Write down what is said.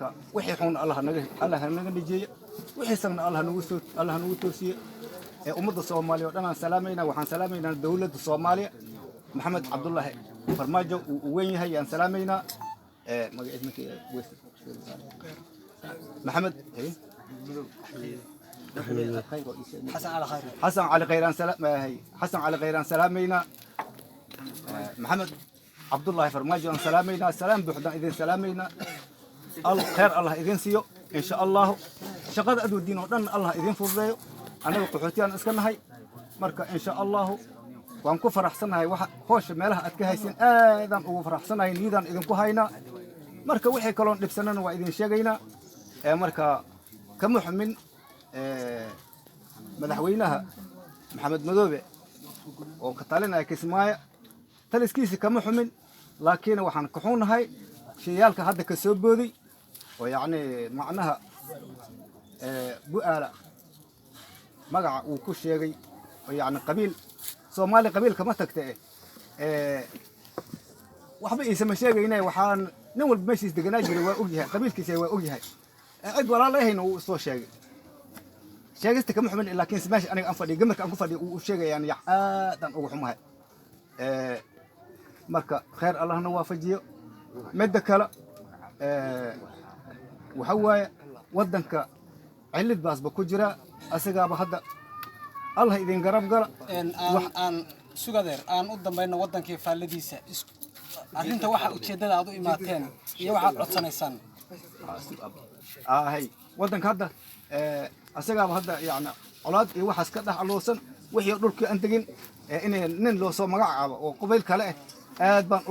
marka wixii xun Allah naga dhijiyo wixii sagna Allah nagu toosiyo ummadda Soomaaliya oo dhan aan salaamayna waxaan salaamaynaa dawladda Soomaaliya Maxamed Cabdullaahi Farmaajo uu weyn yahay aan salaamayna محمد حسن على خيران سلامينا محمد عبد الله فرماجو سلامينا سلام بحضان إذن سلامينا الخير الله إذن سيو إن شاء الله شقد أدو الدين ودن الله إذن فضيو أنا وقحوتيان أسكن هاي مركا إن شاء الله وأن كفر أحسن هاي خوش مالها أتكهيسين آذان وفر أحسن هاي نيدان إذن كهينا مركا وحي كلون لبسنان وإذن شاقينا مركا كمحمن مدحوينها محمد مدوبي وكتالنا كسمايا تلسكيسي كمحمن لكن وحن كحون هاي شيالك هذا كسبودي ويعني معناها بؤالة مقع وكل شيء ويعني قبيل صومالي قبيل كما تكتئ وحبي يسمى شيء هنا وحان نول بمشيس دقناجري وأوجها قبيل كيسي وأوجها عد ولا الله هنا وصو شيء شيء كمحمن لكن سماش أنا أنفدي جمك أنفدي وشيء يعني يحادن أوحمها marka khayr Allah na waafajiyo mid kale waxa waaye wadanka cilid baasba ku jira asagaaba hadda Allah idin garab gala aan sugadeer aan u dambayno wadankii faalladiisa arrinta waxa ujeedada aad u imaateen iyo waxa codsanaysaan hay wadanka hadda asagaaba hadda yaani colaad iyo waxaas ka dhaxaloosan wixii dhulkii aan degin inay nin loo soo magacaabo oo qabiil kale aad baan